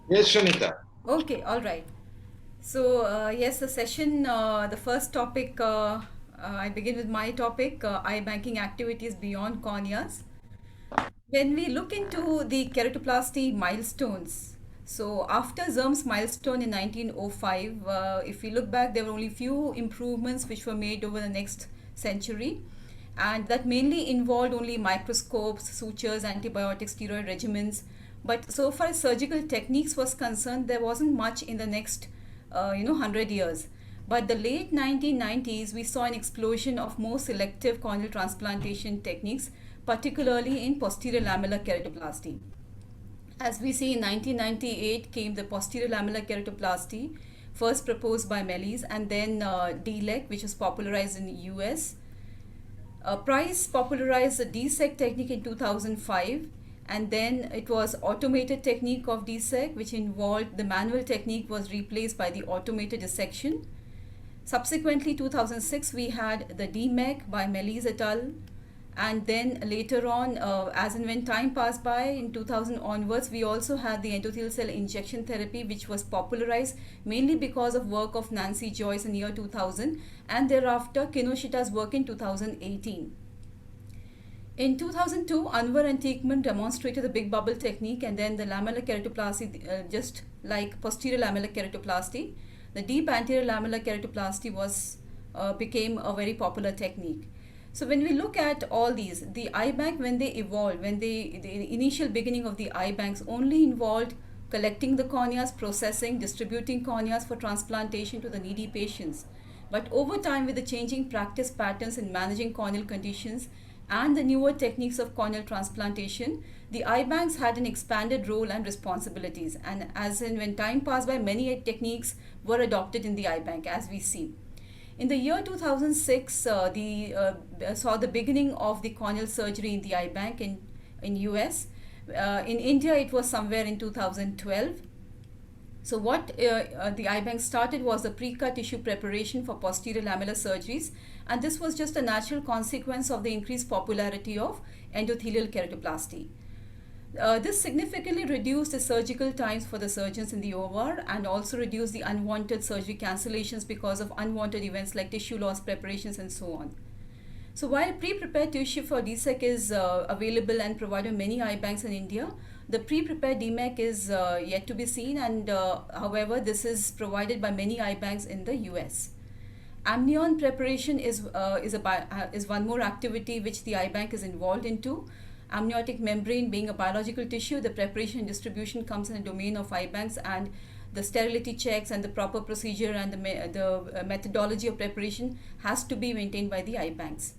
Yes, Shanita. Okay, all right. So, yes, the first topic, I begin with my topic, eye-banking activities beyond corneas. When we look into the keratoplasty milestones, so after Zerm's milestone in 1905, if we look back, there were only few improvements which were made over the next century, and that mainly involved only microscopes, sutures, antibiotics, steroid regimens. But so far as surgical techniques was concerned, there wasn't much in the next, 100 years. But the late 1990s, we saw an explosion of more selective corneal transplantation techniques, particularly in posterior lamellar keratoplasty. As we see in 1998 came the posterior lamellar keratoplasty, first proposed by Melis, and then DLEC, which was popularized in the US. Price popularized the DSEC technique in 2005, and then it was automated technique of DSEC, which involved the manual technique was replaced by the automated dissection. Subsequently, 2006, we had the DMEC by Melis et al. And then later on, as and when time passed by in 2000 onwards, we also had the endothelial cell injection therapy, which was popularized mainly because of work of Nancy Joyce in year 2000, and thereafter Kinoshita's work in 2018. In 2002, Anwar and Teekman demonstrated the big bubble technique and then the lamellar keratoplasty, just like posterior lamellar keratoplasty. The deep anterior lamellar keratoplasty became a very popular technique. So when we look at all these, the eye bank when they evolved, the initial beginning of the eye banks only involved collecting the corneas, processing, distributing corneas for transplantation to the needy patients. But over time, with the changing practice patterns in managing corneal conditions and the newer techniques of corneal transplantation, the eye banks had an expanded role and responsibilities. And as in when time passed by, many techniques were adopted in the eye bank, as we see. In the year 2006, the saw the beginning of the corneal surgery in the eye bank in US. In India, it was somewhere in 2012. So what the eye bank started was the pre-cut tissue preparation for posterior lamellar surgeries, and this was just a natural consequence of the increased popularity of endothelial keratoplasty. This significantly reduced the surgical times for the surgeons in the OR and also reduced the unwanted surgery cancellations because of unwanted events like tissue loss preparations and so on. So while pre-prepared tissue for DSEC is available and provided many eye banks in India, the pre-prepared DMEC is yet to be seen, and however, this is provided by many eye banks in the US. Amnion preparation is one more activity which the eye bank is involved into. Amniotic membrane being a biological tissue, the preparation and distribution comes in the domain of eye banks, and the sterility checks and the proper procedure and the methodology of preparation has to be maintained by the eye banks.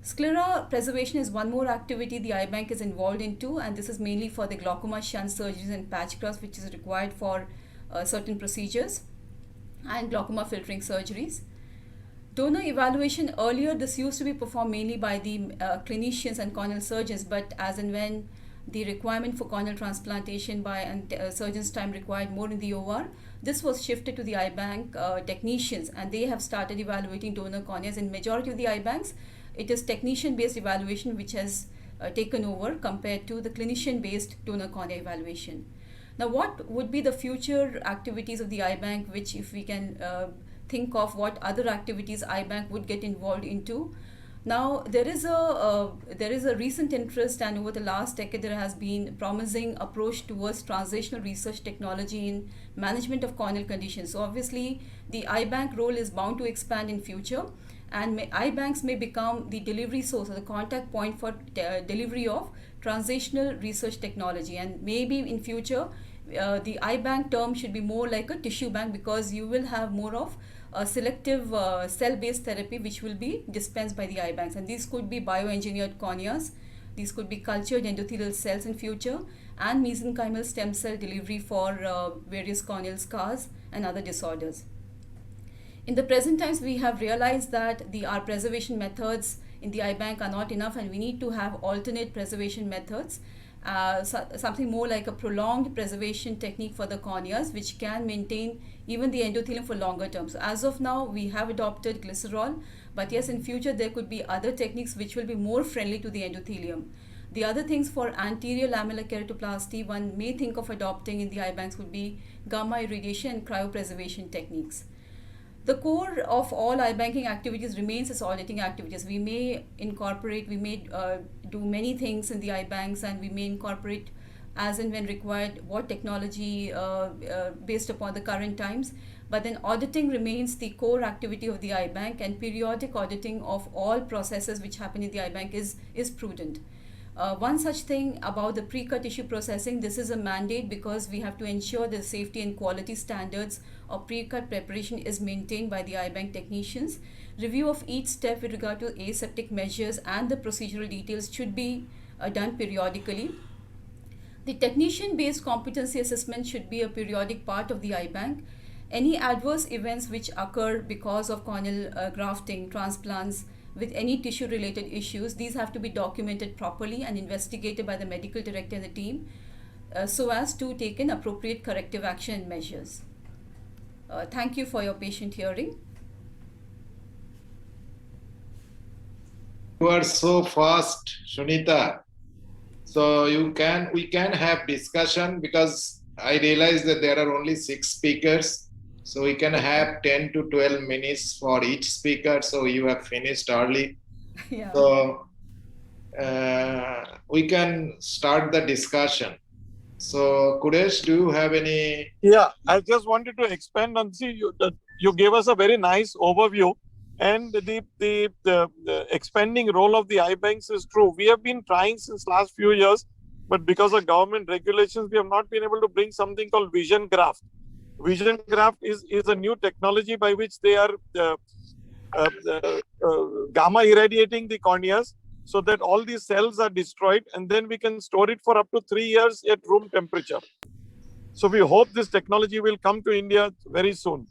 Sclera preservation is one more activity the eye bank is involved into, and this is mainly for the glaucoma shunt surgeries and patch grafts, which is required for certain procedures and glaucoma filtering surgeries. Donor evaluation earlier, this used to be performed mainly by the clinicians and corneal surgeons, but as and when the requirement for corneal transplantation by and surgeons' time required more in the OR, this was shifted to the eye bank technicians, and they have started evaluating donor corneas. In majority of the eye banks, it is technician-based evaluation which has taken over compared to the clinician-based donor cornea evaluation. Now, what would be the future activities of the eye bank, which if we can think of what other activities eye bank would get involved into? Now, there is a recent interest, and over the last decade, there has been promising approach towards translational research technology in management of corneal conditions. So, obviously, the eye bank role is bound to expand in future, and eye banks may become the delivery source or the contact point for delivery of translational research technology. And maybe in future, the eye bank term should be more like a tissue bank, because you will have more of a selective cell-based therapy which will be dispensed by the eye banks, and these could be bioengineered corneas, these could be cultured endothelial cells in future, and mesenchymal stem cell delivery for various corneal scars and other disorders. In the present times, we have realized that our preservation methods in the eye bank are not enough, and we need to have alternate preservation methods, something more like a prolonged preservation technique for the corneas, which can maintain even the endothelium for longer term. So as of now, we have adopted glycerol, but yes, in future there could be other techniques which will be more friendly to the endothelium. The other things for anterior lamellar keratoplasty one may think of adopting in the eye banks would be gamma irradiation and cryopreservation techniques. The core of all iBanking activities remains as auditing activities. We may incorporate, we may do many things in the iBanks, and we may incorporate as and when required what technology based upon the current times. But then auditing remains the core activity of the iBank, and periodic auditing of all processes which happen in the iBank is prudent. One such thing about the pre-cut tissue processing, this is a mandate because we have to ensure the safety and quality standards of pre-cut preparation is maintained by the iBank technicians. Review of each step with regard to aseptic measures and the procedural details should be done periodically. The technician-based competency assessment should be a periodic part of the iBank. Any adverse events which occur because of corneal grafting, transplants, with any tissue related issues, these have to be documented properly and investigated by the medical director and the team so as to take an appropriate corrective action and measures. Thank you for your patient hearing. You are so fast, Sunita. So we can have discussion because I realize that there are only 6 speakers. So we can have 10 to 12 minutes for each speaker. So you have finished early. Yeah. So we can start the discussion. So Kuresh, do you have any? Yeah, I just wanted to expand on, you gave us a very nice overview, and the expanding role of the iBanks is true. We have been trying since last few years, but because of government regulations, we have not been able to bring something called Vision Graft. Vision Graft is a new technology by which they are gamma irradiating the corneas so that all these cells are destroyed, and then we can store it for up to 3 years at room temperature. So we hope this technology will come to India very soon.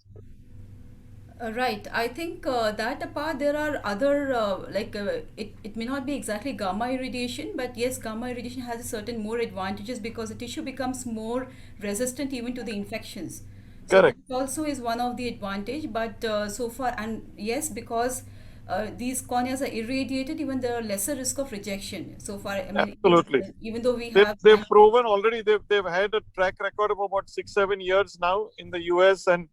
Right. I think that apart, there are other, it may not be exactly gamma irradiation, but yes, gamma irradiation has a certain more advantages because the tissue becomes more resistant even to the infections. So Correct. that also is one of the advantage, but so far, and yes, because these corneas are irradiated, even there are lesser risk of rejection. So far, I mean, Absolutely. even though we They've, have they've proven already, they've had a track record of about 6-7 years now in the US, and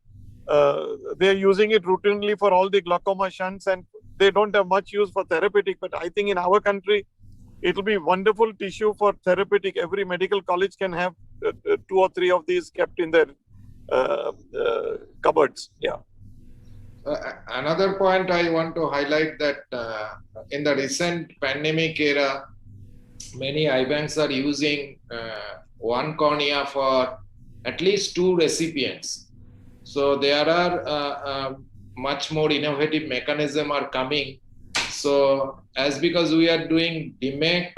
they're using it routinely for all the glaucoma shunts, and they don't have much use for therapeutic. But I think in our country, it will be wonderful tissue for therapeutic. Every medical college can have 2 or 3 of these kept in their cupboards. Yeah. Another point I want to highlight that in the recent pandemic era, many iBanks are using one cornea for at least 2 recipients. So there are much more innovative mechanism are coming. So as because we are doing DMEC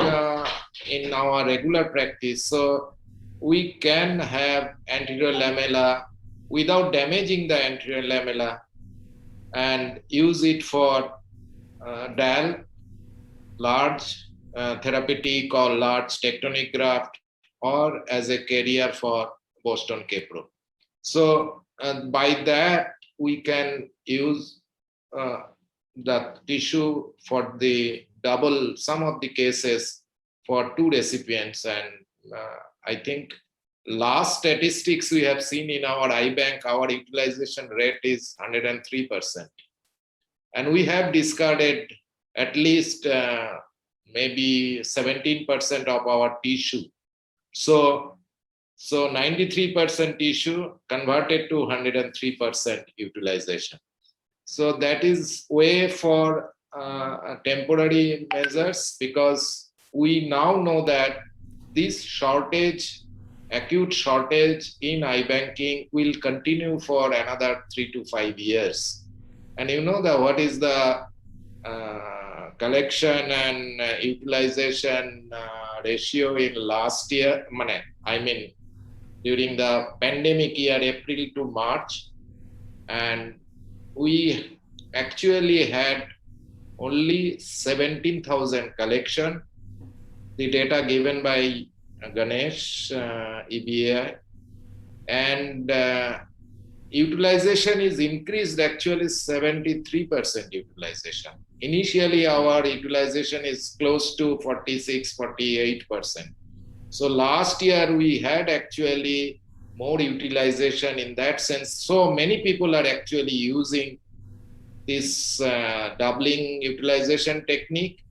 in our regular practice, so we can have anterior lamella without damaging the anterior lamella and use it for DAL, large therapeutic or large tectonic graft, or as a carrier for Boston K-Pro. So by that, we can use the tissue for the double, some of the cases for 2 recipients. And I think last statistics we have seen in our iBank, our utilization rate is 103%. And we have discarded at least maybe 17% of our tissue. So 93% tissue converted to 103% utilization. So that is way for temporary measures, because we now know that this shortage, acute shortage in iBanking will continue for another 3 to 5 years. And you know what is the collection and utilization ratio in last year, I mean during the pandemic year, April to March, and we actually had only 17,000 collection. The data given by Ganesh, EBA, and utilization is increased actually 73% utilization. Initially, our utilization is close to 46, 48%. So last year we had actually more utilization in that sense. So many people are actually using this doubling utilization technique.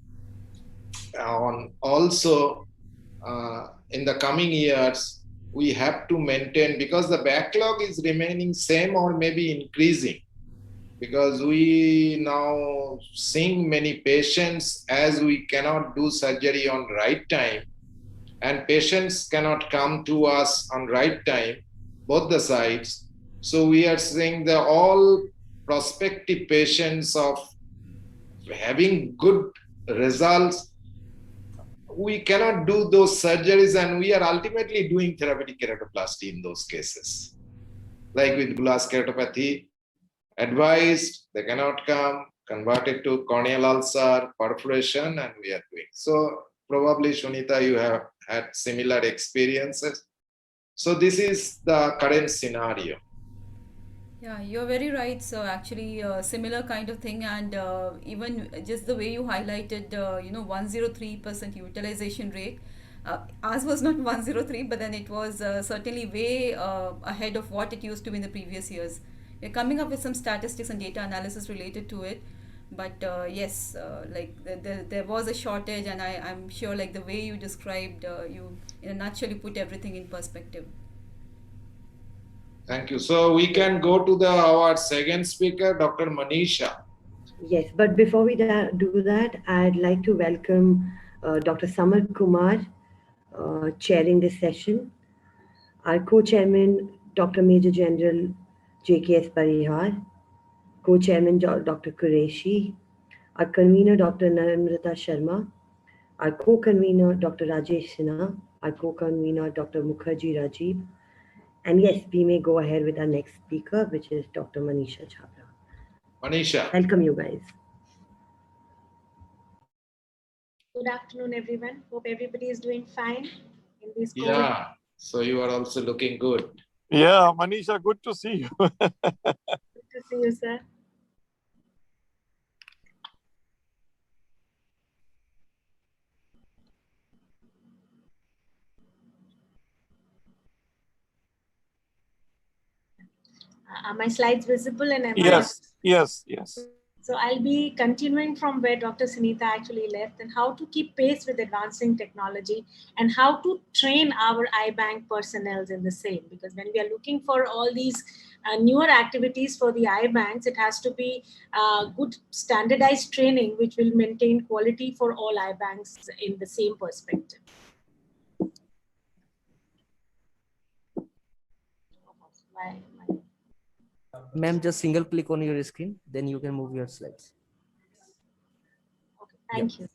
Also, in the coming years, we have to maintain, because the backlog is remaining same or maybe increasing, because we now seeing many patients as we cannot do surgery on right time, and patients cannot come to us on right time, both the sides. So we are seeing the all prospective patients of having good results. We cannot do those surgeries, and we are ultimately doing therapeutic keratoplasty in those cases. Like with bullous keratopathy, advised, they cannot come, converted to corneal ulcer, perforation, and we are doing. So probably, Shunita, you have had similar experiences. So this is the current scenario. Yeah, you're very right. So actually, similar kind of thing, and even just the way you highlighted, 103% utilization rate. Ours was not 103, but then it was certainly way ahead of what it used to be in the previous years. We're coming up with some statistics and data analysis related to it, but yes, there was a shortage, and I'm sure like the way you described, you in a nutshell, you put everything in perspective. Thank you. So we can go to our second speaker, Dr. Manisha. Yes, but before we do that, I'd like to welcome Dr. Samar Kumar chairing this session, our co-chairman, Dr. Major General J.K.S. Parihar, co-chairman Dr. Qureshi, our convener Dr. Namrata Sharma, our co-convener Dr. Rajesh Sinha, our co-convener Dr. Mukherjee Rajiv, and yes, we may go ahead with our next speaker, which is Dr. Manisha Chhabra. Manisha. Welcome you guys. Good afternoon, everyone. Hope everybody is doing fine in this COVID. Yeah, so you are also looking good. Yeah, Manisha, good to see you. Good to see you, sir. Are my slides visible? And Yes. So I'll be continuing from where Dr. Sunita actually left, and how to keep pace with advancing technology and how to train our iBank personnel in the same. Because when we are looking for all these newer activities for the iBanks, it has to be good standardized training, which will maintain quality for all iBanks in the same perspective. Ma'am, just single click on your screen, then you can move your slides. Okay, thank you.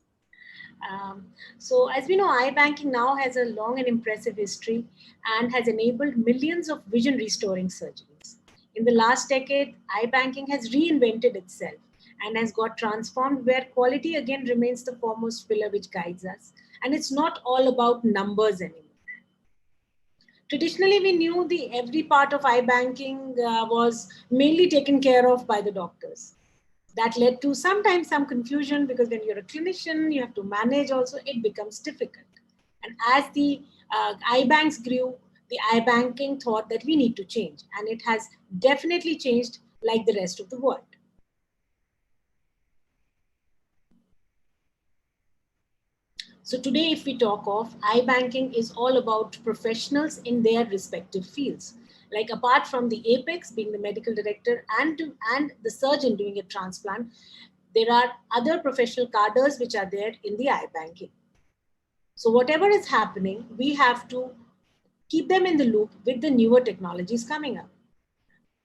So as we know, iBanking now has a long and impressive history and has enabled millions of vision restoring surgeries. In the last decade, iBanking has reinvented itself and has got transformed, where quality again remains the foremost pillar which guides us. And it's not all about numbers anymore. Traditionally, we knew every part of iBanking was mainly taken care of by the doctors. That led to sometimes some confusion, because when you're a clinician, you have to manage also, it becomes difficult. And as the iBanks grew, the iBanking thought that we need to change, and it has definitely changed like the rest of the world. So today, if we talk of iBanking, is all about professionals in their respective fields. Like apart from the apex being the medical director and the surgeon doing a transplant, there are other professional cadres which are there in the iBanking. So whatever is happening, we have to keep them in the loop with the newer technologies coming up.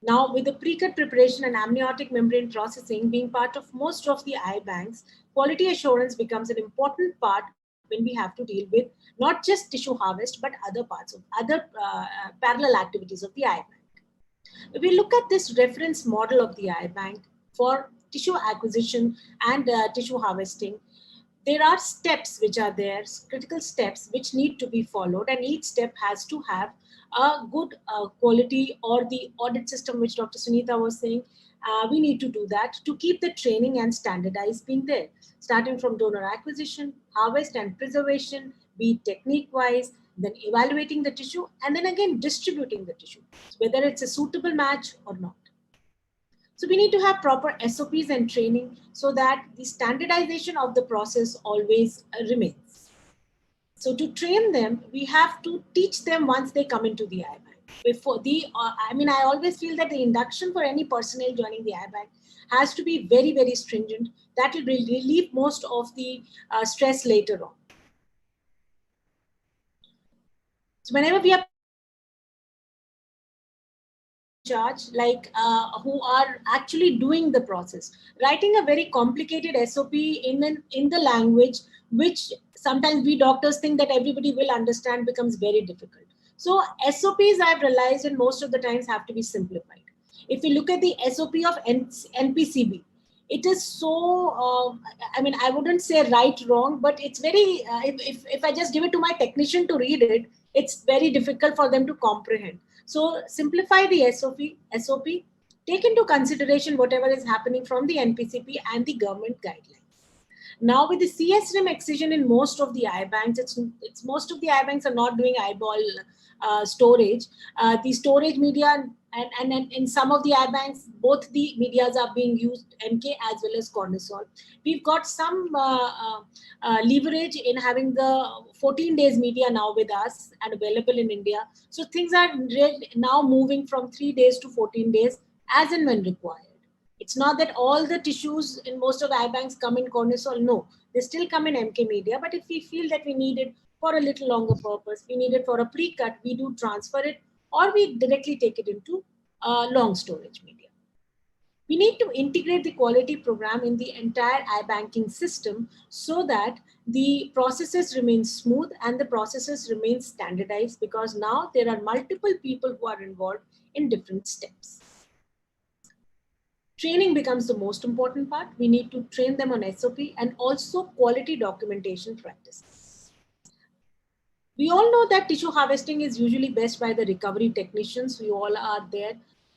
Now, with the pre-cut preparation and amniotic membrane processing being part of most of the iBanks, quality assurance becomes an important part when we have to deal with not just tissue harvest, but other parts of other parallel activities of the iBank. If we look at this reference model of the iBank for tissue acquisition and tissue harvesting, there are steps which are there, critical steps which need to be followed, and each step has to have a good quality, or the audit system which Dr. Sunita was saying. We need to do that to keep the training and standardize being there, starting from donor acquisition, harvest and preservation, be it technique wise, then evaluating the tissue, and then again distributing the tissue, whether it's a suitable match or not. So we need to have proper SOPs and training so that the standardization of the process always remains. So to train them, we have to teach them once they come into the IBank. Before I always feel that the induction for any personnel joining the IBank has to be very, very stringent. That will relieve most of the stress later on. So whenever we are charge, like who are actually doing the process, writing a very complicated SOP in the language which sometimes we doctors think that everybody will understand becomes very difficult. So SOPs, I've realized, in most of the times have to be simplified. If we look at the SOP of NPCB, it is so, I wouldn't say right, wrong, but it's very, if I just give it to my technician to read it, it's very difficult for them to comprehend. So simplify the SOP, take into consideration whatever is happening from the NPCP and the government guidelines. Now with the CSRIM excision in most of the IBanks, it's most of the IBanks are not doing eyeball storage. The storage media and in some of the IBanks, both the medias are being used, MK as well as Cortisol. We've got some leverage in having the 14 days media now with us and available in India. So things are now moving from 3 days to 14 days as and when required. It's not that all the tissues in most of the IBanks come in Cortisol. No, they still come in MK media. But if we feel that we need it for a little longer purpose, we need it for a pre-cut, we do transfer it, or we directly take it into long storage media. We need to integrate the quality program in the entire iBanking system so that the processes remain smooth and the processes remain standardized, because now there are multiple people who are involved in different steps. Training becomes the most important part. We need to train them on SOP and also quality documentation practices. We all know that tissue harvesting is usually best by the recovery technicians. We all are there.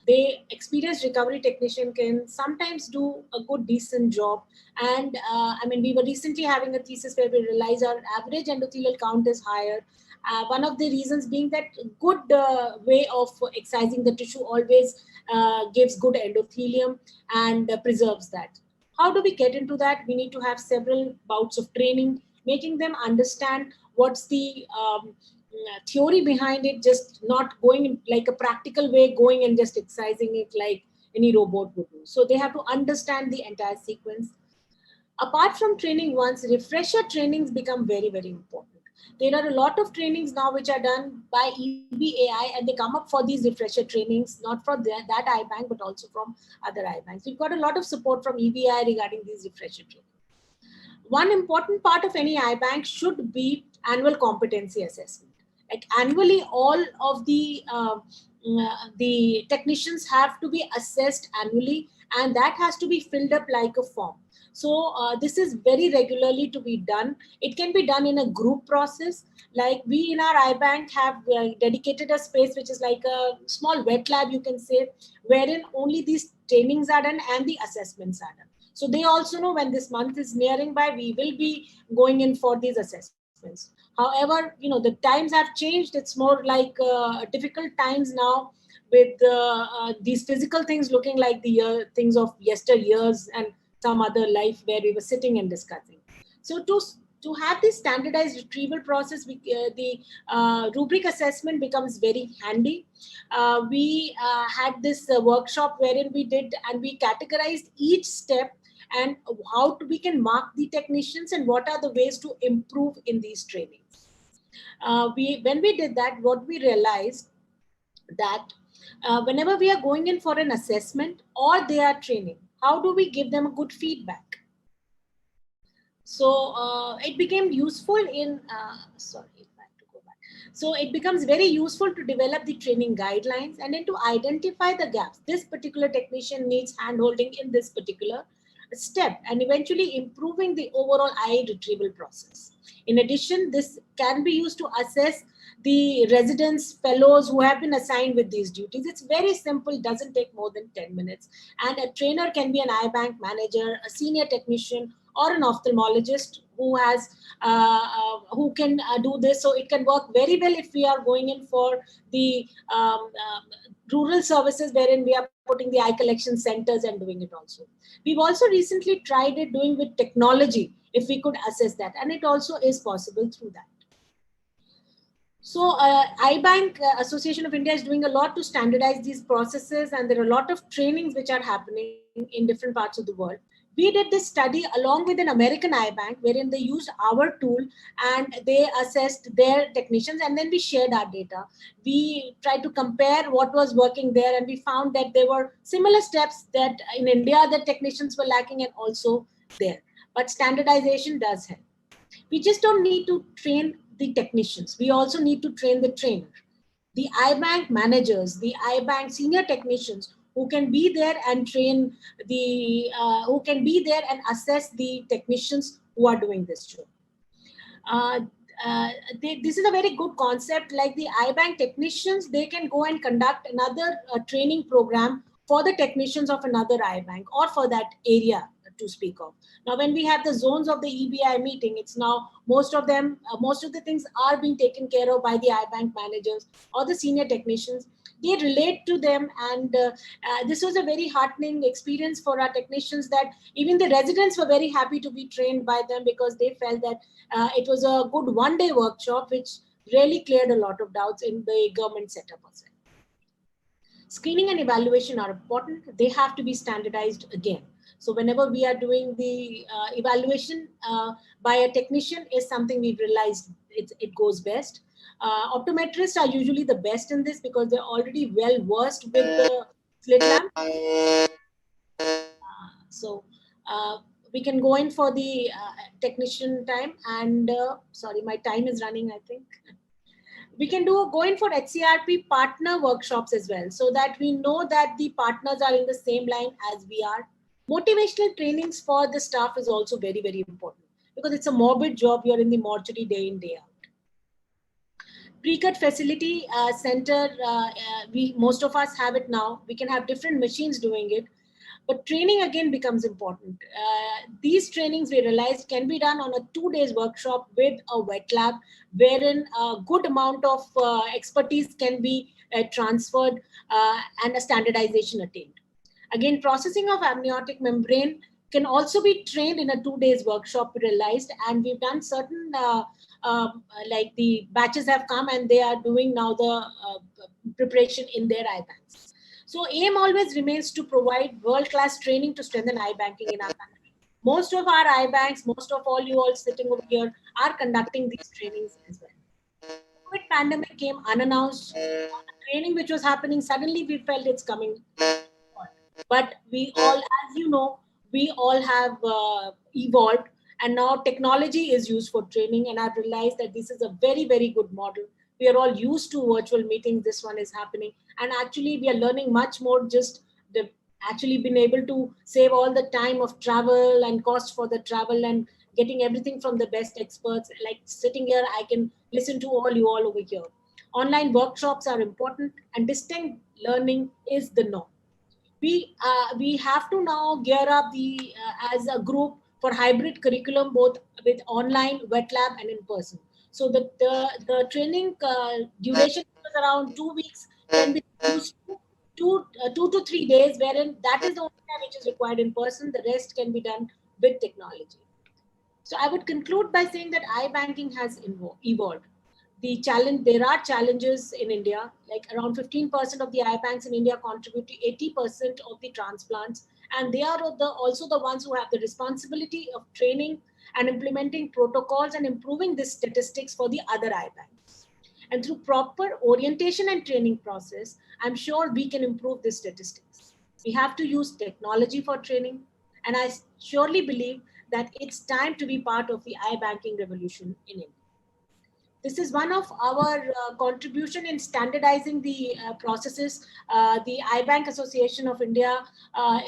The experienced recovery technician can sometimes do a good, decent job. And we were recently having a thesis where we realized our average endothelial count is higher. One of the reasons being that good way of excising the tissue always gives good endothelium and preserves that. How do we get into that? We need to have several bouts of training, making them understand what's the theory behind it, just not going in like a practical way, going and just excising it like any robot would do. So they have to understand the entire sequence. Apart from training, once refresher trainings become very, very important. There are a lot of trainings now which are done by EBAI, and they come up for these refresher trainings, not for that IBank, but also from other IBanks. We've got a lot of support from EBAI regarding these refresher trainings. One important part of any IBank should be annual competency assessment. Like annually, all of the technicians have to be assessed annually, and that has to be filled up like a form. So this is very regularly to be done. It can be done in a group process. Like we in our IBank have dedicated a space which is like a small wet lab, you can say, wherein only these trainings are done and the assessments are done. So they also know when this month is nearing by, we will be going in for these assessments. However, the times have changed. It's more like difficult times now with these physical things looking like the things of yesteryears and some other life where we were sitting and discussing. So to have this standardized retrieval process, the rubric assessment becomes very handy. We had this workshop wherein we did and we categorized each step and how we can mark the technicians and what are the ways to improve in these trainings. When we did that, what we realized that whenever we are going in for an assessment or they are training, how do we give them a good feedback? So it became useful in, So it becomes very useful to develop the training guidelines and then to identify the gaps. This particular technician needs hand-holding in this particular step and eventually improving the overall eye retrieval process. In addition, this can be used to assess the residents, fellows who have been assigned with these duties. It's very simple, doesn't take more than 10 minutes. And a trainer can be an eye bank manager, a senior technician, or an ophthalmologist who has who can do this. So it can work very well if we are going in for the rural services, wherein we are putting the eye collection centers and doing it also. We've also recently tried it doing with technology, if we could assess that, and it also is possible through that. So Eye Bank Association of India is doing a lot to standardize these processes, and there are a lot of trainings which are happening in different parts of the world. We did this study along with an American eye bank, wherein they used our tool and they assessed their technicians, and then we shared our data. We tried to compare what was working there, and we found that there were similar steps that in India that technicians were lacking and also there. But standardization does help. We just don't need to train the technicians. We also need to train the trainer. The eye bank managers, the eye bank senior technicians who can be there and train the, who can be there and assess the technicians who are doing this job. This is a very good concept. Like the eye bank technicians, they can go and conduct another training program for the technicians of another eye bank or for that area to speak of. Now, when we have the zones of the EBI meeting, it's now most of them, most of the things are being taken care of by the eye bank managers or the senior technicians. They relate to them, and this was a very heartening experience for our technicians, that even the residents were very happy to be trained by them, because they felt that it was a good one-day workshop which really cleared a lot of doubts in the government setup as well. Screening and evaluation are important. They have to be standardized again. So whenever we are doing the evaluation by a technician is something we've realized it goes best. Optometrists are usually the best in this because they're already well versed with the slit lamp. So we can go in for the technician time, and sorry, my time is running, I think. We can go in for HCRP partner workshops as well, so that we know that the partners are in the same line as we are. Motivational trainings for the staff is also very, very important, because it's a morbid job. You're in the mortuary day in, day out. Pre-cut facility center, most of us have it now. We can have different machines doing it, but training again becomes important. These trainings, we realized, can be done on a 2 days workshop with a wet lab, wherein a good amount of expertise can be transferred and a standardization attained. Again, processing of amniotic membrane can also be trained in a 2 days workshop, we realized, and we've done certain, like the batches have come and they are doing now the preparation in their eye banks. So aim always remains to provide world-class training to strengthen eye banking in our country. Most of our eye banks, most of all you all sitting over here are conducting these trainings as well. COVID pandemic came unannounced. Training which was happening, suddenly we felt it's coming. But we all, as you know, we all have evolved, and now technology is used for training, and I've realized that this is a very, very good model. We are all used to virtual meetings. This one is happening, and actually we are learning much more. Just the actually been able to save all the time of travel and cost for the travel, and getting everything from the best experts. Like sitting here, I can listen to you all over here. Online workshops are important, and distant learning is the norm. We have to now gear up the as a group for hybrid curriculum, both with online, wet lab, and in person. So the training duration is around 2 weeks, can be reduced to 2 to 3 days, wherein that is the only time which is required in person. The rest can be done with technology. So I would conclude by saying that eye banking has evolved. There are challenges in India, like around 15% of the eye banks in India contribute to 80% of the transplants, and they are also the ones who have the responsibility of training and implementing protocols and improving the statistics for the other eye banks. And through proper orientation and training process, I'm sure we can improve the statistics. We have to use technology for training, and I surely believe that it's time to be part of the eye banking revolution in India. This is one of our contribution in standardizing the processes. The iBank Association of India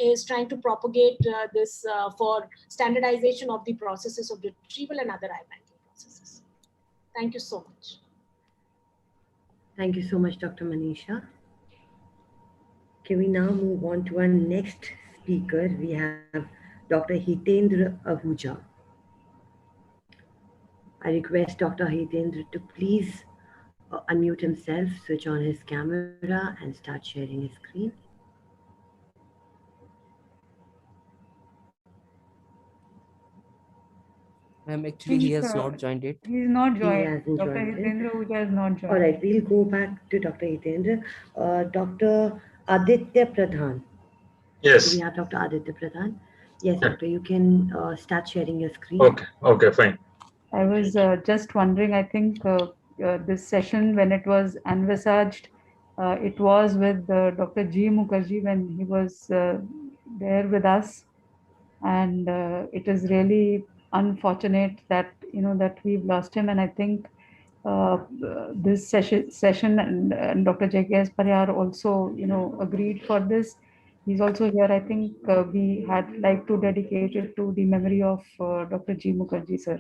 is trying to propagate this for standardization of the processes of retrieval and other iBanking processes. Thank you so much. Thank you so much, Dr. Manisha. Can we now move on to our next speaker? We have Dr. Hitendra Ahuja. I request Dr. Hitendra to please unmute himself, switch on his camera, and start sharing his screen. Ma'am, actually he has not joined it. He's not He joined. hasn't Dr. joined in. Hitendra Ahuja has not joined. All right, we'll go back to Dr. Hitendra. Dr. Aditya Pradhan. Yes. Do we have Dr. Aditya Pradhan? Yes, Yeah. doctor, you can start sharing your screen. Okay, fine. I was just wondering, I think this session, when it was envisaged, it was with Dr. G. Mukherjee when he was there with us. And it is really unfortunate that, that we've lost him. And I think this session and Dr. J.K.S. Parihar also, agreed for this. He's also here. I think we had like to dedicate it to the memory of Dr. G. Mukherjee, sir.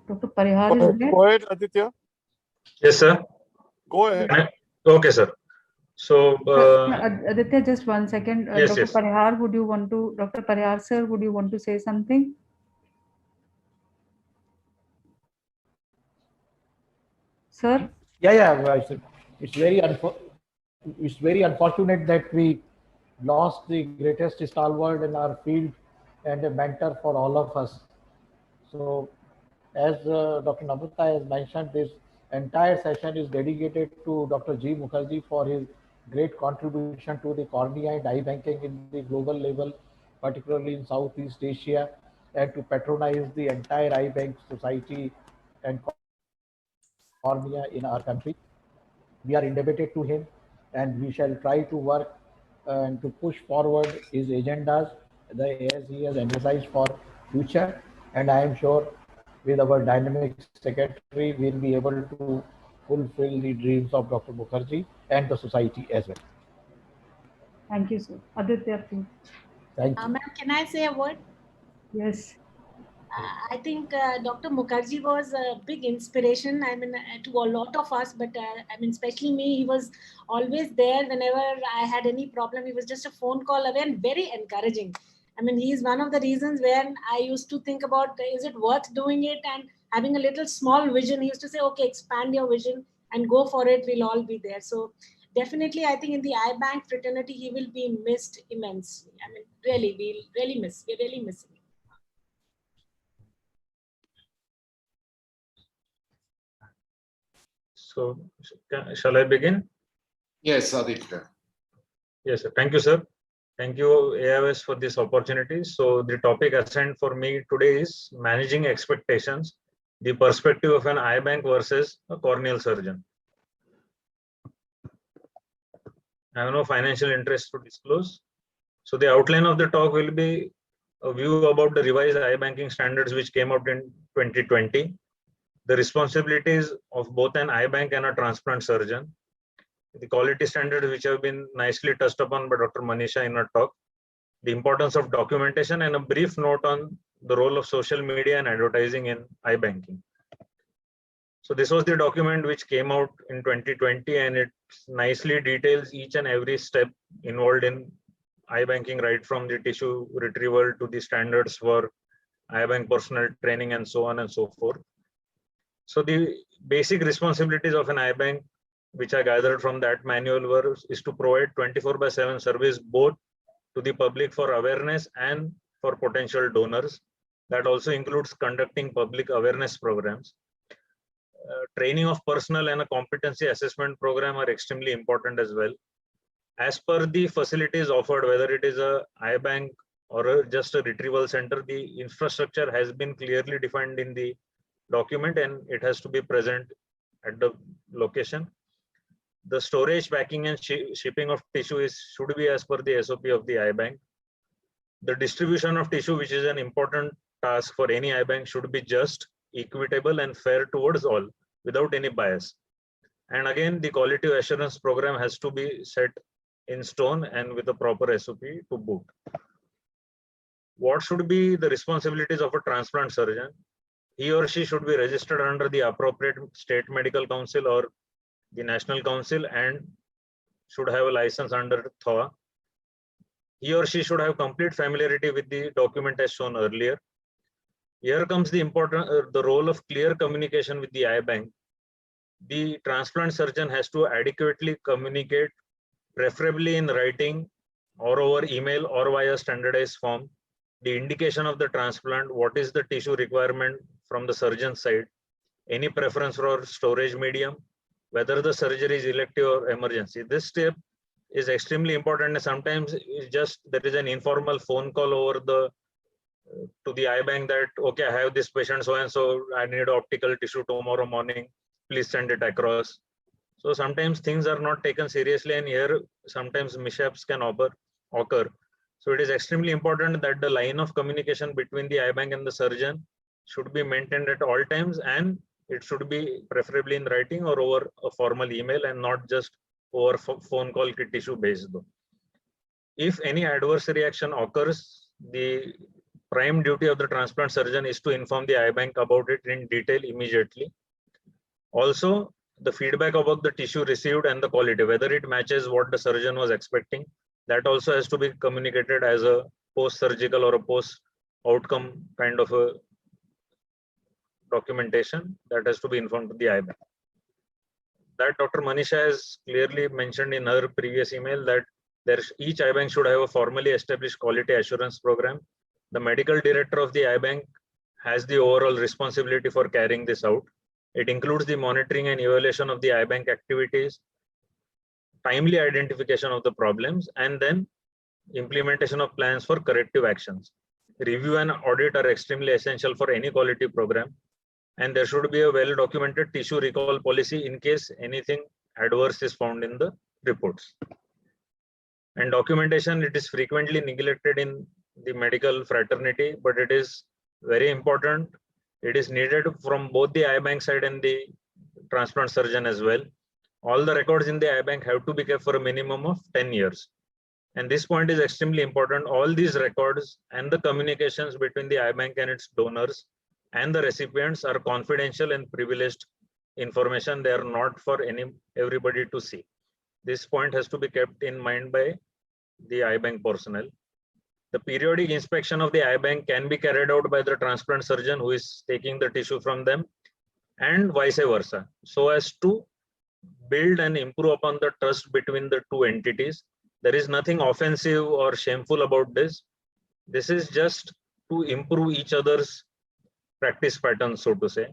Dr. Parihar is there? Go ahead, Aditya. Yes, sir. Go ahead. Okay, sir. So, Aditya, just 1 second. Yes, Dr. yes. Parihar, Dr. Parihar, sir, would you want to say something? Sir? Yeah. It's very unfortunate that we lost the greatest stalwart in our field and a mentor for all of us. So, as Dr. Namrata has mentioned, this entire session is dedicated to Dr. G. Mukherjee for his great contribution to the cornea and eye banking in the global level, particularly in Southeast Asia, and to patronize the entire eye bank society and cornea in our country. We are indebted to him, and we shall try to work and to push forward his agendas as he has emphasized for future. And I am sure with our dynamic secretary, we'll be able to fulfill the dreams of Dr. Mukherjee and the society as well. Thank you, sir. Aditya, please. Thank you. Ma'am, can I say a word? Yes. I think Dr. Mukherjee was a big inspiration. I mean, to a lot of us, but especially me, he was always there whenever I had any problem. He was just a phone call away and very encouraging. I mean, he is one of the reasons when I used to think about, is it worth doing it? And having a little small vision, he used to say, okay, expand your vision and go for it. We'll all be there. So definitely, I think in the iBank fraternity, he will be missed immensely. I mean, really, we're really missing him. so shall I begin? Yes, Aditya. Yes, sir. Thank you, sir. Thank you, AIOS, for this opportunity. So the topic assigned for me today is managing expectations, the perspective of an eye bank versus a corneal surgeon. I have no financial interest to disclose. So the outline of the talk will be a view about the revised eye banking standards which came out in 2020, the responsibilities of both an eye bank and a transplant surgeon, the quality standards which have been nicely touched upon by Dr. Manisha in her talk, the importance of documentation, and a brief note on the role of social media and advertising in eye banking. So this was the document which came out in 2020, and it nicely details each and every step involved in eye banking, right from the tissue retrieval to the standards for eye bank personnel training and so on and so forth. So the basic responsibilities of an eye bank, which I gathered from that manual, is to provide 24/7 service both to the public for awareness and for potential donors. That also includes conducting public awareness programs. Training of personnel and a competency assessment program are extremely important as well. As per the facilities offered, whether it is a eye bank or just a retrieval center, the infrastructure has been clearly defined in the document and it has to be present at the location. The storage, packing and shipping of tissue should be as per the SOP of the eye bank. The distribution of tissue, which is an important task for any eye bank, should be just, equitable, and fair towards all, without any bias. And again, the quality assurance program has to be set in stone and with a proper SOP to boot. What should be the responsibilities of a transplant surgeon? He or she should be registered under the appropriate state medical council or the national council and should have a license under THOA. He or she should have complete familiarity with the document as shown earlier. Here comes the the role of clear communication with the eye bank. The transplant surgeon has to adequately communicate, preferably in writing or over email or via standardized form, the indication of the transplant, what is the tissue requirement from the surgeon's side, any preference for storage medium, whether the surgery is elective or emergency. This step is extremely important, and sometimes it's just there is an informal phone call over the to the eye bank that, okay, I have this patient so and so, I need optical tissue tomorrow morning, please send it across. So sometimes things are not taken seriously, and here sometimes mishaps can occur. So it is extremely important that the line of communication between the eye bank and the surgeon should be maintained at all times, and it should be preferably in writing or over a formal email and not just over phone call tissue based. If any adverse reaction occurs, the prime duty of the transplant surgeon is to inform the eye bank about it in detail immediately. Also, the feedback about the tissue received and the quality, whether it matches what the surgeon was expecting, that also has to be communicated as a post-surgical or a post-outcome kind of a documentation that has to be informed to the eye bank. That Dr. Manisha has clearly mentioned in her previous email that each eye bank should have a formally established quality assurance program. The medical director of the eye bank has the overall responsibility for carrying this out. It includes the monitoring and evaluation of the eye bank activities, timely identification of the problems, and then implementation of plans for corrective actions. Review and audit are extremely essential for any quality program, and there should be a well-documented tissue recall policy in case anything adverse is found in the reports. And documentation, it is frequently neglected in the medical fraternity, but it is very important. It is needed from both the eye bank side and the transplant surgeon as well. All the records in the eye bank have to be kept for a minimum of 10 years. And this point is extremely important. All these records and the communications between the eye bank and its donors and the recipients are confidential and privileged information. They are not for everybody to see. This point has to be kept in mind by the eye bank personnel. The periodic inspection of the eye bank can be carried out by the transplant surgeon who is taking the tissue from them, and vice versa, so as to build and improve upon the trust between the two entities. There is nothing offensive or shameful about this. This is just to improve each other's practice patterns, so to say.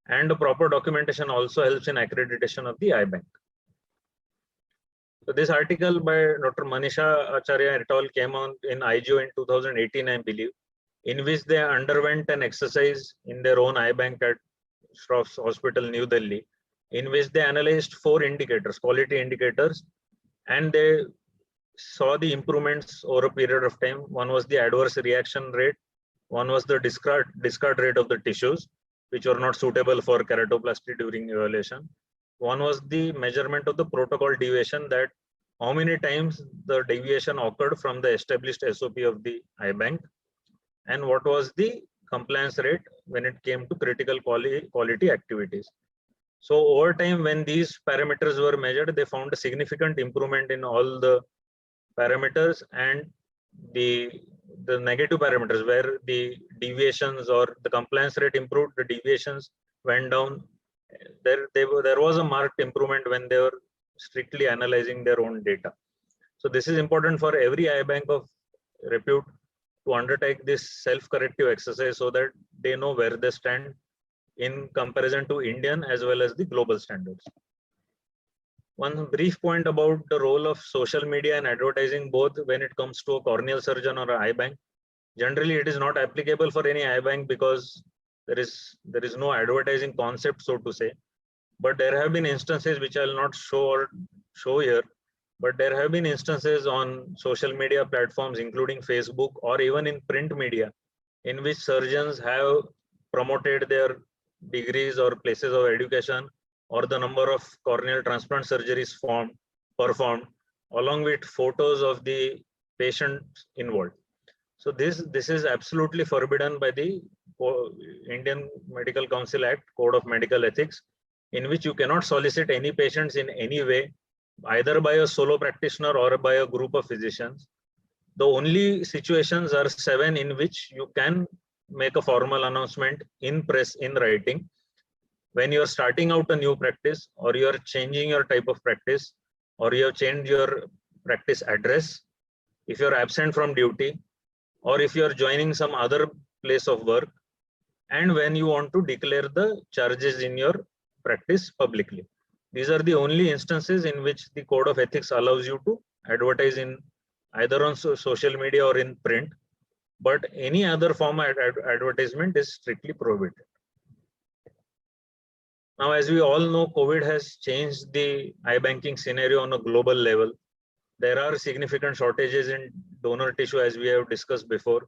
And the proper documentation also helps in accreditation of the eye bank. So this article by Dr. Manisha Acharya et al. Came on in IGO in 2018, I believe, in which they underwent an exercise in their own eye bank at Shroff's Hospital, New Delhi, in which they analyzed 4 indicators, quality indicators, and they saw the improvements over a period of time. One was the adverse reaction rate, one was the discard rate of the tissues, which were not suitable for keratoplasty during evaluation. One was the measurement of the protocol deviation, that how many times the deviation occurred from the established SOP of the eye bank, and what was the compliance rate when it came to critical quality activities. So over time, when these parameters were measured, they found a significant improvement in all the parameters, and the negative parameters where the deviations or the compliance rate improved, the deviations went down. There was a marked improvement when they were strictly analyzing their own data. So this is important for every eye bank of repute to undertake this self-corrective exercise so that they know where they stand in comparison to Indian as well as the global standards. One brief point about the role of social media and advertising, both when it comes to a corneal surgeon or an eye bank. Generally, it is not applicable for any eye bank because there is no advertising concept, so to say. But there have been instances which I will not show here, But there have been instances on social media platforms, including Facebook or even in print media, in which surgeons have promoted their degrees or places of education or the number of corneal transplant surgeries performed, along with photos of the patients involved. So this is absolutely forbidden by the Indian Medical Council Act, Code of Medical Ethics, in which you cannot solicit any patients in any way, either by a solo practitioner or by a group of physicians. The only situations are 7 in which you can make a formal announcement in press, in writing, when you are starting out a new practice, or you are changing your type of practice, or you have changed your practice address, if you are absent from duty, or if you are joining some other place of work, and when you want to declare the charges in your practice publicly. These are the only instances in which the Code of Ethics allows you to advertise in either on social media or in print, but any other form of advertisement is strictly prohibited. Now, as we all know, COVID has changed the iBanking scenario on a global level. There are significant shortages in donor tissue, as we have discussed before.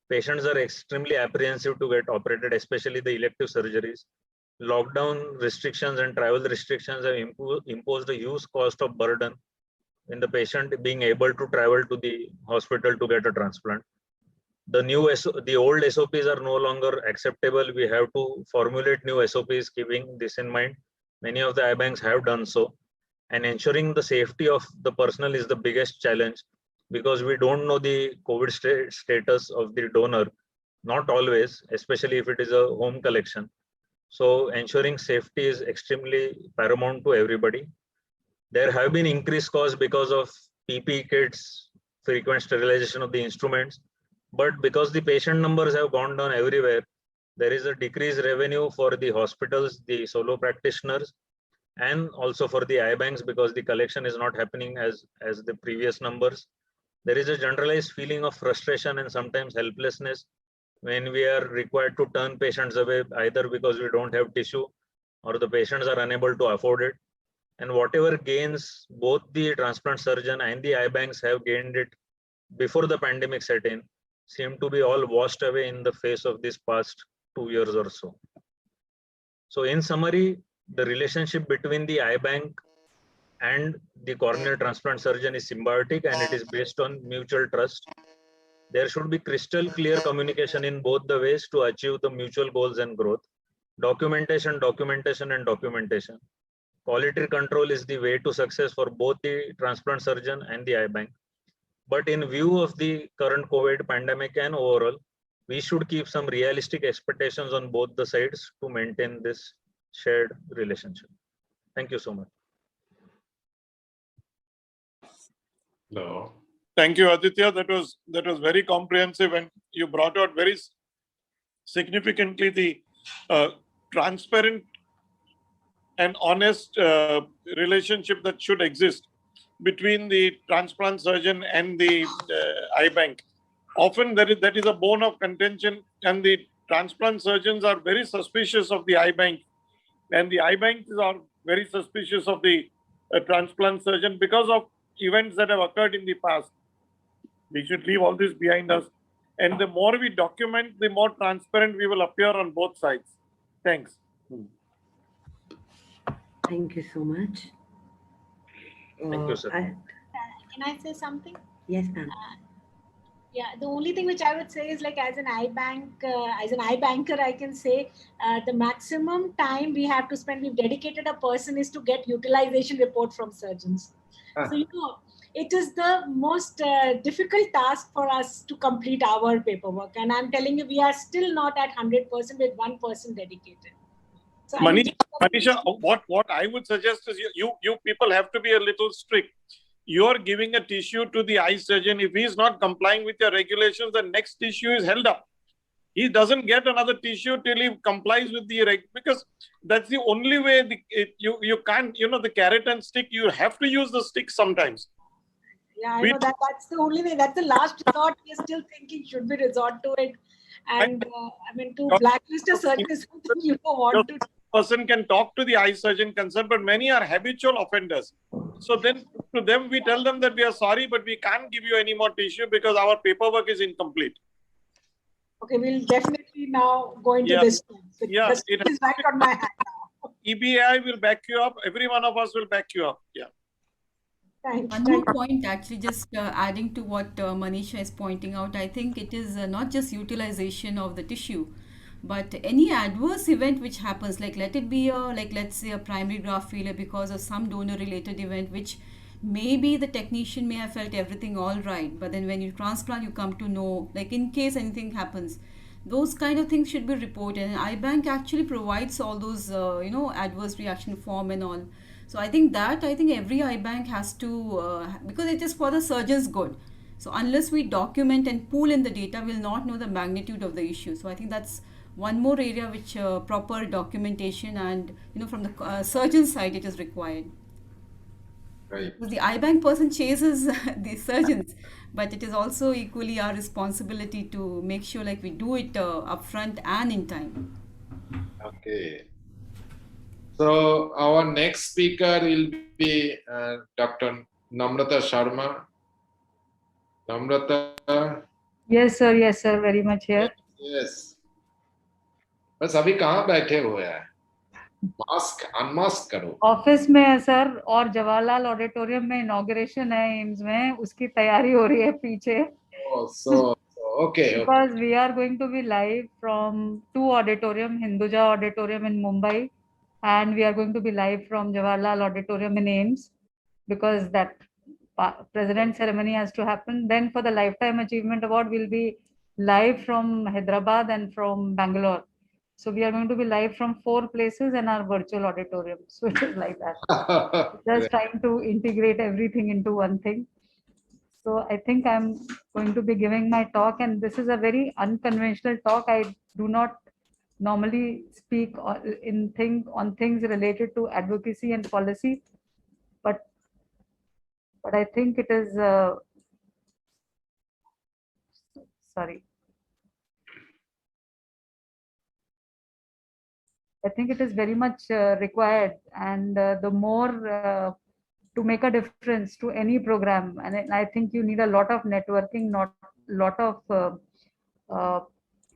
Patients are extremely apprehensive to get operated, especially the elective surgeries. Lockdown restrictions and travel restrictions have imposed a huge cost of burden in the patient being able to travel to the hospital to get a transplant. The old SOPs are no longer acceptable. We have to formulate new SOPs keeping this in mind. Many of the iBanks have done so. And ensuring the safety of the personnel is the biggest challenge, because we don't know the COVID status of the donor, not always, especially if it is a home collection. So ensuring safety is extremely paramount to everybody. There have been increased costs because of PPE kits, frequent sterilization of the instruments, but because the patient numbers have gone down everywhere, there is a decreased revenue for the hospitals, the solo practitioners, and also for the iBanks, because the collection is not happening as the previous numbers. There is a generalized feeling of frustration and sometimes helplessness when we are required to turn patients away, either because we don't have tissue or the patients are unable to afford it. And whatever gains both the transplant surgeon and the iBanks have gained it before the pandemic set in, seem to be all washed away in the face of this past 2 years or so. So in summary, the relationship between the iBank and the corneal transplant surgeon is symbiotic, and it is based on mutual trust. There should be crystal clear communication in both the ways to achieve the mutual goals and growth. Documentation, documentation, and documentation. Quality control is the way to success for both the transplant surgeon and the iBank. But in view of the current COVID pandemic and overall, we should keep some realistic expectations on both the sides to maintain this shared relationship. Thank you so much. No. Thank you, Aditya. That was very comprehensive, and you brought out very significantly the transparent and honest relationship that should exist between the transplant surgeon and the iBank. Often that is a bone of contention, and the transplant surgeons are very suspicious of the iBank, and the iBanks are very suspicious of the transplant surgeon because of events that have occurred in the past. We should leave all this behind us, and the more we document, the more transparent we will appear on both sides. Thanks. Thank you so much. Thank you, sir. Can I say something? Yes, ma'am. Yeah, the only thing which I would say is, like, as an iBanker, I can say the maximum time we have to spend, we've dedicated a person, is to get utilization report from surgeons. So, it is the most difficult task for us to complete our paperwork. And I'm telling you, we are still not at 100% with one person dedicated. So Manisha, what I would suggest is you people have to be a little strict. You're giving a tissue to the eye surgeon. If he's not complying with your regulations, the next tissue is held up. He doesn't get another tissue till he complies with the because that's the only way. You can't, the carrot and stick. You have to use the stick sometimes. Yeah, I know that's the only way. That's the last resort. We're still thinking, should we resort to it? And to blacklist a surgeon is something you don't want to do. person can talk to the eye surgeon concerned, but many are habitual offenders. So then to them, we tell them that we are sorry, but we can't give you any more tissue because our paperwork is incomplete. Okay, we'll definitely now go into Yeah. this. Yeah, The it step is right on my hand now. EBI will back you up. Every one of us will back you up. Yeah. One more point, actually, just adding to what Manisha is pointing out, I think it is not just utilization of the tissue, but any adverse event which happens, like let it be let's say a primary graft failure because of some donor related event, which maybe the technician may have felt everything all right, but then when you transplant, you come to know, like in case anything happens, those kind of things should be reported. And iBank actually provides all those, adverse reaction form and all. So I think every iBank has to, because it is for the surgeon's good. So unless we document and pool in the data, we'll not know the magnitude of the issue. So I think that's one more area which proper documentation and, from the surgeon side, it is required. Right. Because the iBank person chases the surgeons, but it is also equally our responsibility to make sure like we do it upfront and in time. Okay. So our next speaker will be Dr. Namrata Sharma. Namrata. Yes, sir, very much here. Yes. बस अभी कहाँ बैठे हुए हैं? Mask unmask करो. Office में है sir, और जवाहरलाल ऑडिटोरियम में इनॉग्रेशन है एम्स में, उसकी तैयारी हो रही है पीछे. Oh, so okay. Because we are going to be live from two auditorium, Hinduja Auditorium in Mumbai, and we are going to be live from Jawaharlal Auditorium in AIIMS, because that president ceremony has to happen. Then for the Lifetime Achievement Award, we'll be live from Hyderabad and from Bangalore. So we are going to be live from 4 places in our virtual auditorium. So it is like that. Just trying to integrate everything into one thing. So I think I'm going to be giving my talk, and this is a very unconventional talk. I do not normally speak on things related to advocacy and policy, but I think it is sorry. I think it is very much required, and the more to make a difference to any program, and I think you need a lot of networking, not lot of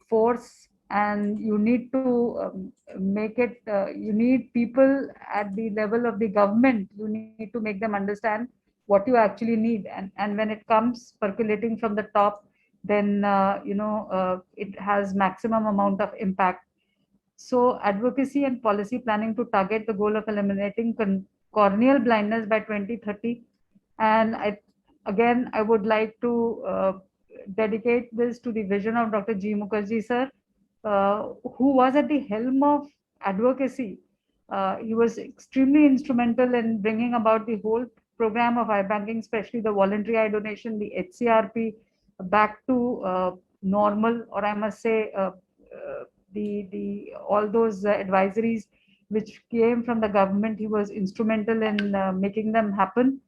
force, and you need to make it. You need people at the level of the government. You need to make them understand what you actually need, and when it comes percolating from the top, then it has maximum amount of impact. So advocacy and policy planning to target the goal of eliminating corneal blindness by 2030. And I would like to dedicate this to the vision of Dr. G. Mukherjee sir, who was at the helm of advocacy. He was extremely instrumental in bringing about the whole program of eye banking, especially the voluntary eye donation, the HCRP, back to normal, or I must say, the all those advisories which came from the government. He was instrumental in making them happen.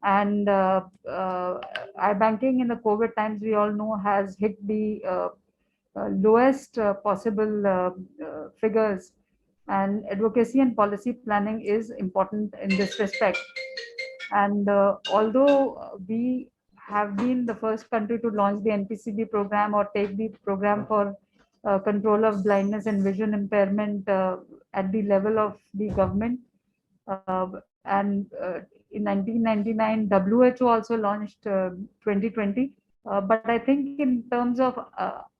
And iBanking in the COVID times, we all know, has hit the lowest possible figures. And advocacy and policy planning is important in this respect. And although we have been the first country to launch the NPCB program or take the program for control of blindness and vision impairment at the level of the government. And in 1999, WHO also launched 2020. But I think in terms of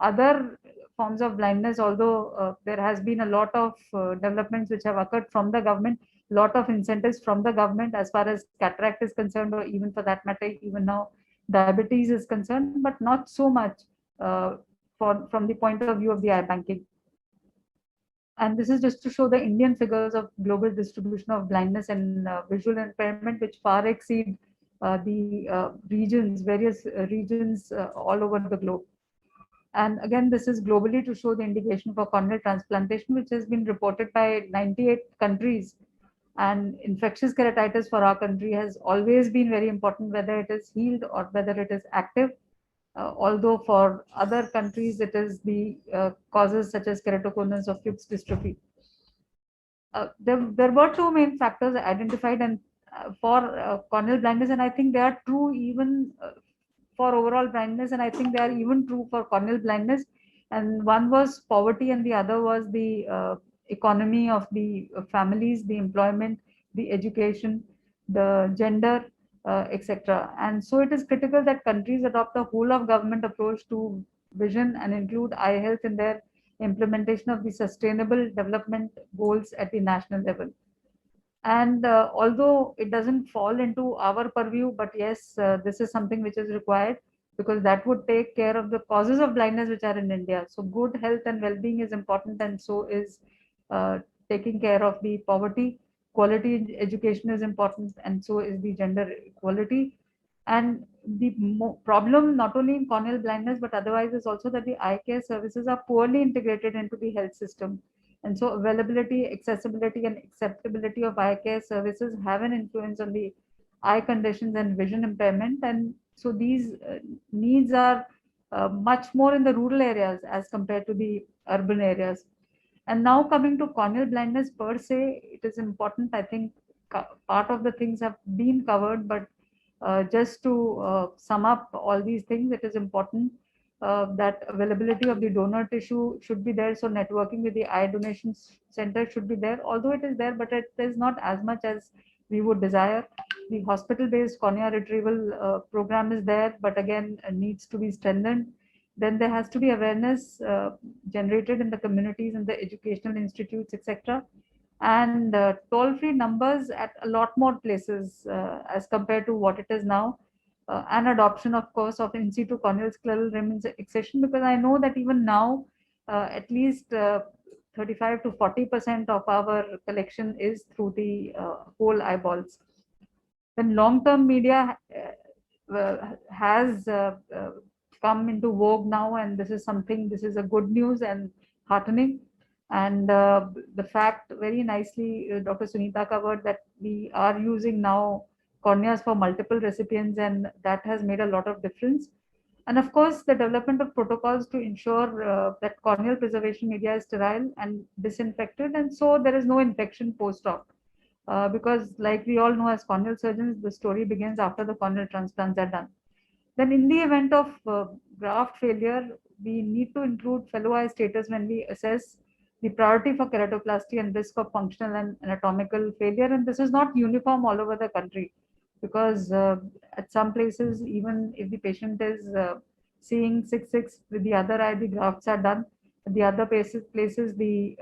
other forms of blindness, although there has been a lot of developments which have occurred from the government, lot of incentives from the government as far as cataract is concerned, or even for that matter, even now diabetes is concerned, but not so much from the point of view of the eye banking. And this is just to show the Indian figures of global distribution of blindness and visual impairment, which far exceed the regions, various regions all over the globe. And again, this is globally to show the indication for corneal transplantation, which has been reported by 98 countries. And infectious keratitis for our country has always been very important, whether it is healed or whether it is active. Although for other countries, it is the causes such as keratoconus or Fuchs dystrophy. there were two main factors identified and for corneal blindness, and I think they are true even for overall blindness, and I think they are even true for corneal blindness. And one was poverty, and the other was the economy of the families, the employment, the education, the gender, etc. And so it is critical that countries adopt a whole of government approach to vision and include eye health in their implementation of the sustainable development goals at the national level. And although it doesn't fall into our purview, but yes, this is something which is required, because that would take care of the causes of blindness which are in India. So good health and well-being is important, and so is taking care of the poverty. Quality education is important, and so is the gender equality. And the problem not only in corneal blindness but otherwise is also that the eye care services are poorly integrated into the health system. And so availability, accessibility, and acceptability of eye care services have an influence on the eye conditions and vision impairment. And so these needs are much more in the rural areas as compared to the urban areas. And now coming to corneal blindness per se, it is important. I think part of the things have been covered, but just to sum up all these things, it is important that availability of the donor tissue should be there. So networking with the eye donation center should be there, although it is there, but it is not as much as we would desire. The hospital-based cornea retrieval program is there, but again needs to be strengthened. Then there has to be awareness generated in the communities and the educational institutes, etc. And toll-free numbers at a lot more places as compared to what it is now. And adoption, of course, of in situ corneal scleral rim excision, because I know that even now, at least 35 to 40% of our collection is through the whole eyeballs. Then long-term media has come into vogue now, and this is something, this is a good news and heartening. And the fact very nicely, Dr. Sunita covered that we are using now corneas for multiple recipients, and that has made a lot of difference. And of course, the development of protocols to ensure that corneal preservation media is sterile and disinfected, and so there is no infection post-op. Because like we all know as corneal surgeons, the story begins after the corneal transplants are done. Then in the event of graft failure, we need to include fellow eye status when we assess the priority for keratoplasty and risk of functional and anatomical failure. And this is not uniform all over the country, because at some places, even if the patient is seeing 6/6 with the other eye, the grafts are done. At the other places the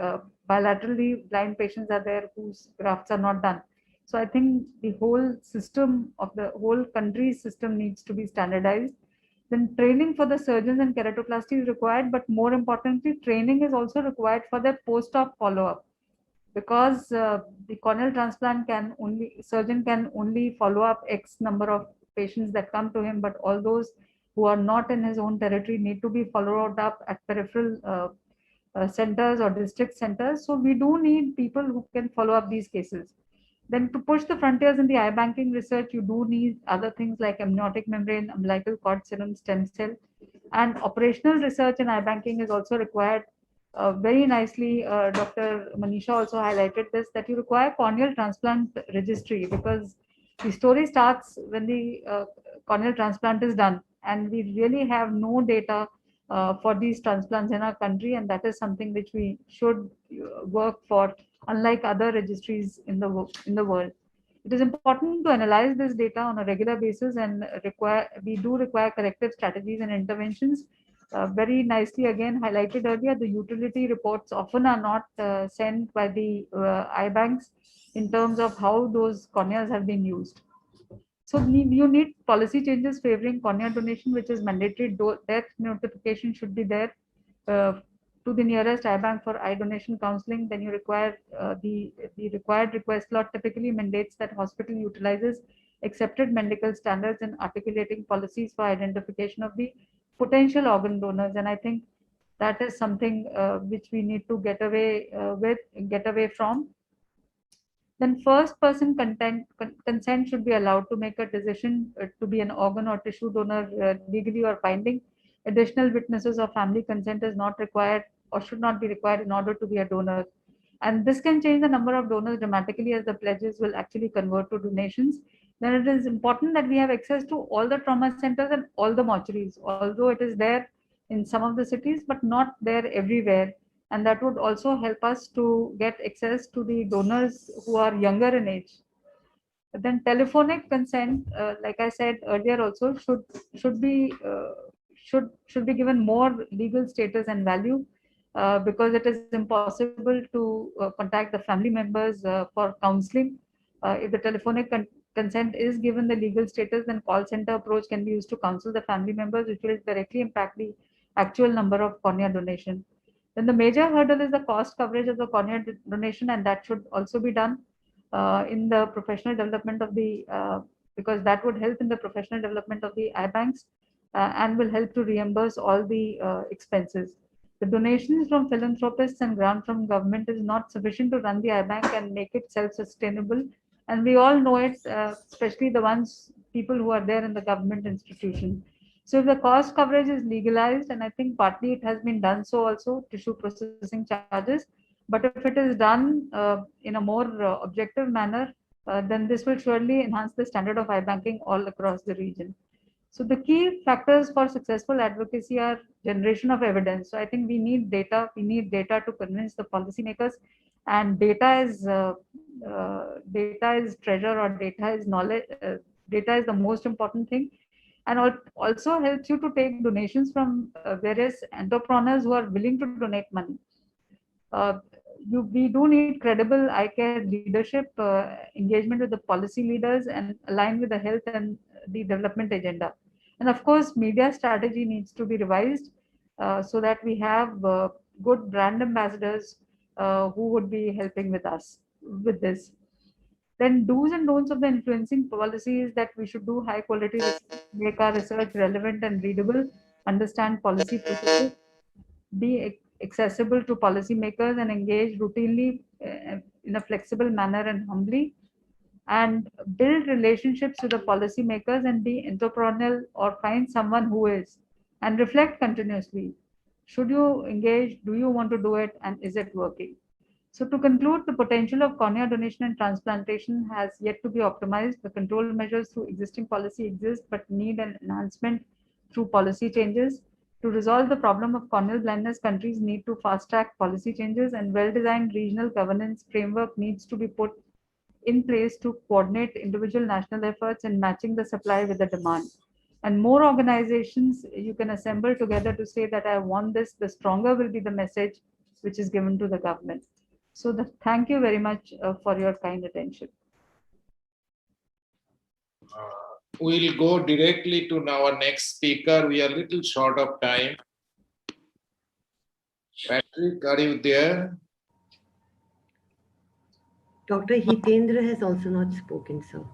bilaterally blind patients are there whose grafts are not done. So I think the whole system of the whole country's system needs to be standardized. Then training for the surgeons and keratoplasty is required, but more importantly, training is also required for their post-op follow-up, because the corneal transplant surgeon can only follow up X number of patients that come to him, but all those who are not in his own territory need to be followed up at peripheral centers or district centers. So we do need people who can follow up these cases. Then to push the frontiers in the eye banking research, you do need other things like amniotic membrane, umbilical cord serum, stem cell, and operational research in eye banking is also required. Very nicely, Dr. Manisha also highlighted this, that you require corneal transplant registry, because the story starts when the corneal transplant is done, and we really have no data for these transplants in our country, and that is something which we should work for, unlike other registries in the world. It is important to analyze this data on a regular basis, and we do require corrective strategies and interventions. Very nicely again highlighted earlier, the utility reports often are not sent by the eye banks in terms of how those corneas have been used. So you need policy changes favoring cornea donation, which is mandatory. Death notification should be there to the nearest eye bank for eye donation counseling. Then you require the required request law typically mandates that hospital utilizes accepted medical standards in articulating policies for identification of the potential organ donors. And I think that is something which we need to get away from. Then first person consent should be allowed to make a decision to be an organ or tissue donor legally or binding. Additional witnesses or family consent is not required or should not be required in order to be a donor. and this can change the number of donors dramatically as the pledges will actually convert to donations, then it is important that we have access to all the trauma centers and all the mortuaries, although it is there in some of the cities, but not there everywhere. And that would also help us to get access to the donors who are younger in age. But then telephonic consent, like I said earlier, also should be given more legal status and value, because it is impossible to contact the family members for counseling. If the telephonic consent is given the legal status, then call center approach can be used to counsel the family members, which will directly impact the actual number of cornea donation. Then the major hurdle is the cost coverage of the cornea donation, and that should also be done in the professional development of the, because that would help in the professional development of the eye banks and will help to reimburse all the expenses. The donations from philanthropists and grant from government is not sufficient to run the eye bank and make it self-sustainable. And we all know it, especially the people who are there in the government institution. So if the cost coverage is legalized, and I think partly it has been done so also, tissue processing charges, but if it is done in a more objective manner, then this will surely enhance the standard of eye banking all across the region. So the key factors for successful advocacy are generation of evidence. So I think we need data. We need data to convince the policymakers, and data is treasure, or data is knowledge. Data is the most important thing, and also helps you to take donations from various entrepreneurs who are willing to donate money. We do need credible eye care leadership, engagement with the policy leaders, and align with the health and the development agenda. And of course, media strategy needs to be revised so that we have good brand ambassadors who would be helping with us with this. Then do's and don'ts of the influencing policy is that we should do high quality research, make our research relevant and readable, understand policy processes, be accessible to policymakers, and engage routinely in a flexible manner and humbly, and build relationships with the policymakers and be entrepreneurial or find someone who is, and reflect continuously. Should you engage? Do you want to do it? And is it working? So to conclude, the potential of cornea donation and transplantation has yet to be optimized. The control measures through existing policy exist, but need an enhancement through policy changes. To resolve the problem of corneal blindness, countries need to fast-track policy changes, and well-designed regional governance framework needs to be put in place to coordinate individual national efforts in matching the supply with the demand. And more organizations you can assemble together to say that I want this, the stronger will be the message which is given to the government. So thank you very much for your kind attention. We'll go directly to our next speaker. We are a little short of time. Patrick, are you there? Dr. Hitendra has also not spoken, sir.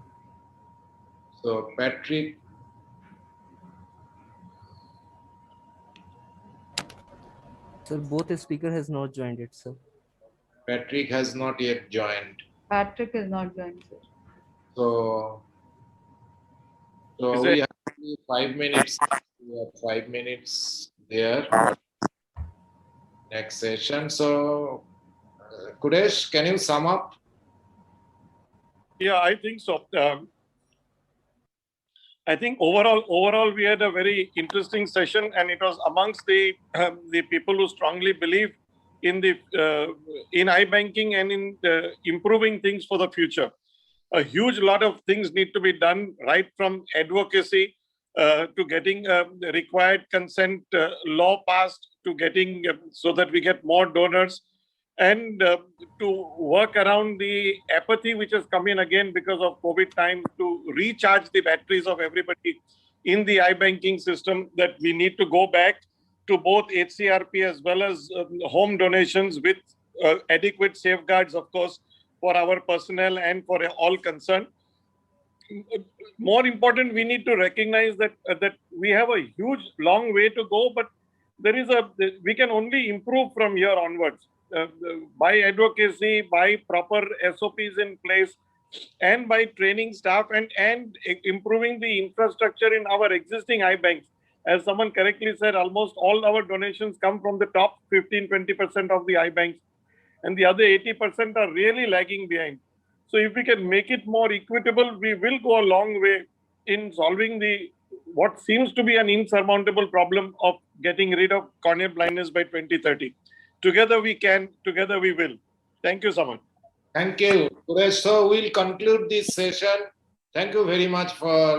So Patrick. Sir, both the speaker has not joined it, sir. Patrick has not yet joined. Patrick is not joined, sir. So we have 5 minutes. We have 5 minutes there. Next session. So, Kuresh, can you sum up? Yeah, I think so. I think overall, we had a very interesting session, and it was amongst the people who strongly believe in eye banking and in improving things for the future. A huge lot of things need to be done, right from advocacy to getting the required consent law passed, to getting so that we get more donors, and to work around the apathy which has come in again because of COVID time, to recharge the batteries of everybody in the eye banking system, that we need to go back to both HCRP as well as home donations with adequate safeguards, of course, for our personnel and for all concerned. More important, we need to recognize that we have a huge, long way to go, but we can only improve from here onwards by advocacy, by proper SOPs in place, and by training staff and improving the infrastructure in our existing eye banks. As someone correctly said, almost all our donations come from the top 15-20% of the eye banks. and the other 80% are really lagging behind. So if we can make it more equitable, we will go a long way in solving what seems to be an insurmountable problem of getting rid of corneal blindness by 2030. Together we can, together we will. Thank you so much. Thank you, Suresh. So we'll conclude this session. Thank you very much for